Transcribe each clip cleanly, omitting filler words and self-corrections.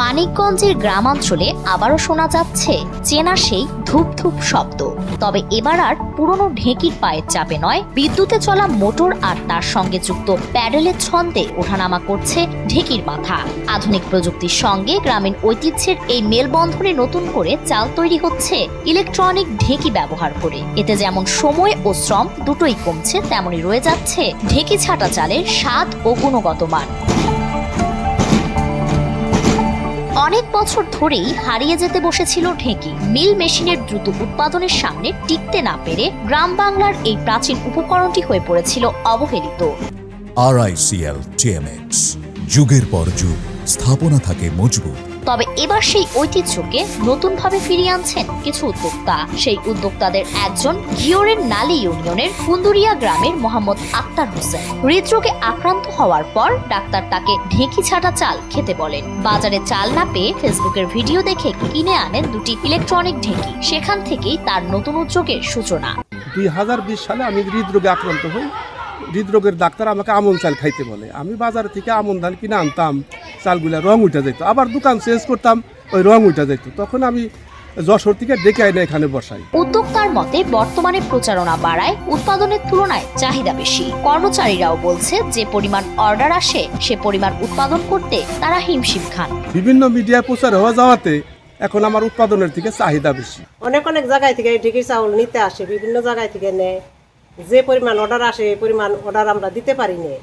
মানিকগঞ্জের গ্রামাঞ্চলে আবারও শোনা যাচ্ছে চেনা সেই ধূপ ধূপ শব্দ। তবে এবার আর পুরনো ঢেঁকির পায়ের চাপে নয়, বিদ্যুতে চলা মোটর আর তার সঙ্গে যুক্ত প্যাডেলের ছন্দে ওঠানামা করছে ঢেঁকির মাথা। আধুনিক প্রযুক্তির সঙ্গে গ্রামীণ ঐতিহ্যের এই মেলবন্ধনে নতুন করে চাল তৈরি হচ্ছে ইলেকট্রনিক ঢেঁকি ব্যবহার করে। এতে যেমন সময় ও শ্রম দুটোই কমছে, তেমনি রয়ে যাচ্ছে ঢেঁকি ছাটা চালের স্বাদ ও গুণগত মান। অনেক বছর ধরেই হারিয়ে যেতে বসেছিল ঢেঁকি। মিল মেশিনের দ্রুত উৎপাদনের সামনে টিকতে না পেরে গ্রাম বাংলার এই প্রাচীন উপকরণটি হয়ে পড়েছিল অবহেলিত। RICL TMX, যুগের পর যুগ স্থাপনা থাকে মজবুত। তবে এবার সেই ঐতিহ্যকে নতুনভাবে ফিরিয়ে আনছেন কিছু উদ্যোক্তা। সেই উদ্যোক্তাদের একজন ঘিওরের নালী ইউনিয়নের কুন্দুরিয়া গ্রামের মোহাম্মদ আক্তার হোসেন। হৃদরোগে আক্রান্ত হওয়ার পর ডাক্তার তাকে ঢেঁকি ছাটা চাল খেতে বলেন। বাজারে চাল না পেয়ে ফেসবুকের ভিডিও দেখে কিনে আনেন দুটি ইলেকট্রনিক ঢেঁকি। সেখান থেকেই তার নতুন উদ্যোগের সূচনা। 2020 সালে আমি হৃদরোগে আক্রান্ত হই। হৃদরোগের ডাক্তার আমাকে আমন চাল খাইতে বলে। আমি বাজার থেকে আমন ধান কিনে আনতাম, চালগুলা রং উঠে যেত, আবার দোকান চেঞ্জ করতাম, ওই রং উঠে যেত। তখন আমি যশোর থেকে ডেকে আইনে এখানে বসাই। উদ্যোক্তার মতে বর্তমানে প্রচারণা বাড়ায়, উৎপাদনের তুলনায় চাহিদা বেশি। কর্মচারীরাও বলছে যে পরিমাণ অর্ডার আসে সে পরিমাণ উৎপাদন করতে তারা হিমশিম খান। বিভিন্ন মিডিয়ায় প্রচার হওয়া যাওয়াতে এখন আমার উৎপাদনের থেকে চাহিদা বেশি। অনেক জায়গায় থেকে ঢেঁকি চাউল নিতে আসে, বিভিন্ন জায়গায় থেকে নেয়। যে পরিমাণ অর্ডার আসে এই পরিমাণ অর্ডার আমরা দিতে পারি না।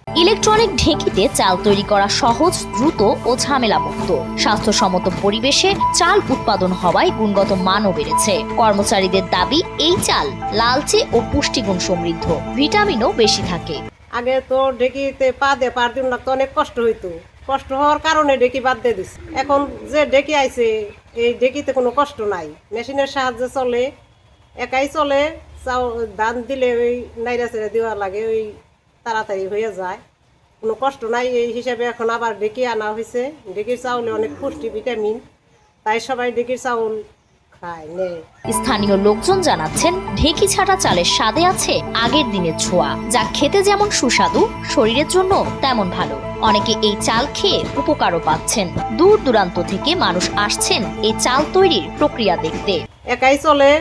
ইলেকট্রনিক ঢেঁকিতে চাল তৈরি করা সহজ, দ্রুত ও ঝামেলামুক্ত। স্বাস্থ্যসম্মত পরিবেশে চাল উৎপাদন হওয়ায় গুণগত মানও বেড়েছে। কর্মচারীদের দাবি, এই চাল লালচে ও পুষ্টিগুণ সমৃদ্ধ, ভিটামিনও বেশি থাকে। আগে তো ঢেঁকিতে পা দিন লাগতো, অনেক কষ্ট হইতো। কষ্ট হওয়ার কারণে ঢেঁকি বাদ দিয়ে দিচ্ছে। এখন যে ঢেঁকি আইছে এই ঢেঁকিতে কোনো কষ্ট নাই, মেশিনের সাহায্যে চলে, একাই চলে। ধান দিলে ওই নাইরা ছেড়ে দেওয়া লাগে, ওই তাড়াতাড়ি হয়ে যায়, কোনো কষ্ট নাই। এই হিসাবে এখন আবার ঢেঁকি আনা হয়েছে। ঢেঁকির চাউলে অনেক পুষ্টি, ভিটামিন, তাই সবাই ঢেঁকির চাউল খায় নেয়। স্থানীয় লোকজন জানাচ্ছেন ঢেঁকি ছাটা চালের স্বাদে আছে আগের দিনের ছোঁয়া, যা খেতে যেমন সুস্বাদু, শরীরের জন্য তেমন ভালো। অনেকে এই চাল খেয়ে উপকারও পাচ্ছেন। দূর দূরান্ত থেকে মানুষ আসছেন এই চাল তৈরির প্রক্রিয়া দেখতে। একাই চলে,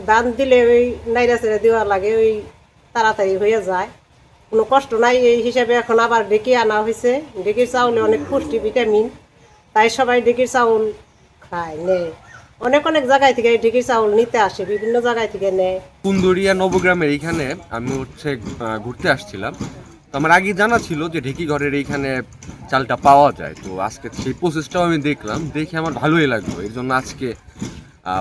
ধান দিলে ওই নাইরা ছেড়ে দেওয়া লাগে, ওই তাড়াতাড়ি হয়ে যায়, কোনো কষ্ট নাই। এই হিসাবে এখন আবার ঢেঁকি আনা হয়েছে। ঢেঁকির চাউলে অনেক পুষ্টি, ভিটামিন, তাই সবাই ঢেঁকির চাউল খায় নেয়। অনেক জায়গায় থেকে ঢেঁকির চাউল নিতে আসে, বিভিন্ন জায়গায় থেকে নেয়। কুন্দুরিয়া নবগ্রামের এইখানে আমি ঘুরতে আসছিলাম। তো আমার আগে জানা ছিল যে ঢেঁকি ঘরের এইখানে চালটা পাওয়া যায়। তো আজকে সেই প্রসেসটাও আমি দেখলাম, দেখে আমার ভালোই লাগলো। এর জন্য আজকে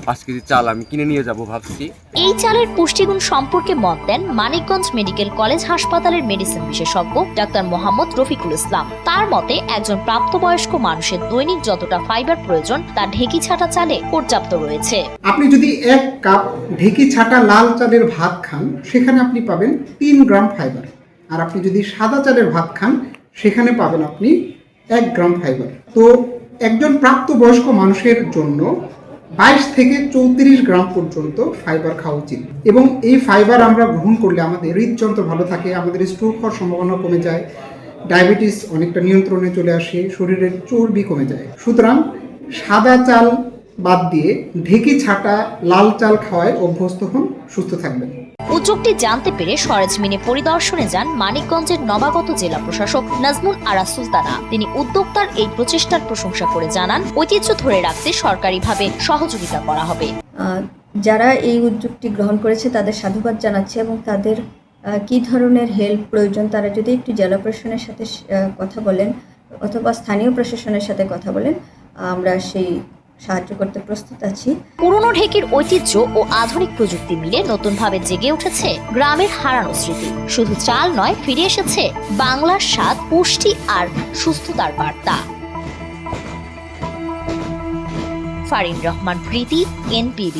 5 কেজি চাল আমি কিনে নিয়ে যাব ভাবছি। এই চালের পুষ্টিগুণ সম্পর্কে মত দেন মানিকগঞ্জ মেডিকেল কলেজ হাসপাতালের মেডিসিন বিশেষজ্ঞ ডাক্তার মোহাম্মদ রফিকুল ইসলাম। তার মতে একজন প্রাপ্তবয়স্ক মানুষের দৈনিক যতটা ফাইবার প্রয়োজন তা ঢেঁকি ছাটা চালে পর্যাপ্ত রয়েছে। আপনি যদি 1 কাপ ঢেঁকি ছাটা লাল চালের ভাত খান, সেখানে আপনি পাবেন 3 গ্রাম ফাইবার। আর আপনি যদি সাদা চালের ভাত খান, সেখানে পাবেন আপনি 1 গ্রাম ফাইবার। তো একজন প্রাপ্তবয়স্ক মানুষের জন্য 22 থেকে 34 গ্রাম পর্যন্ত ফাইবার খাওয়া উচিত। এবং এই ফাইবার আমরা গ্রহণ করলে আমাদের হৃদযন্ত্র ভালো থাকে, আমাদের স্ট্রোক হওয়ার সম্ভাবনা কমে যায়, ডায়াবেটিস অনেকটা নিয়ন্ত্রণে চলে আসে, শরীরের চর্বি কমে যায়। সুতরাং সাদা চাল বাদ দিয়ে ঢেঁকি ছাটা লাল চাল খাওয়ায় অভ্যস্ত হন, সুস্থ থাকবেন। উদ্যোগটি জানতে পেরে সরেজমিনে পরিদর্শনে যান মানিকগঞ্জের নবাগত জেলা প্রশাসক নাজমুল আরা সুলতানা। তিনি উদ্যোক্তার এই প্রচেষ্টার প্রশংসা করে জানান, ঐতিহ্য ধরে রাখতে সরকারিভাবে সহযোগিতা করা হবে। যারা এই উদ্যোগটি গ্রহণ করেছে তাদের সাধুবাদ জানাচ্ছে এবং তাদের কি ধরনের হেল্প প্রয়োজন তারা যদি একটু জেলা প্রশাসনের সাথে কথা বলেন অথবা স্থানীয় প্রশাসনের সাথে কথা বলেন, আমরা সেই সাহায্য করতে প্রস্তুত আছি। পুরনো ঢেঁকির ঐতিহ্য ও আধুনিক প্রযুক্তি মিলে নতুনভাবে জেগে উঠেছে গ্রামের হারানো স্মৃতি। শুধু চাল নয়, ফিরে এসেছে বাংলার স্বাদ, পুষ্টি আর সুস্থতার বার্তা। ফারিন রহমান প্রীতি, NPB।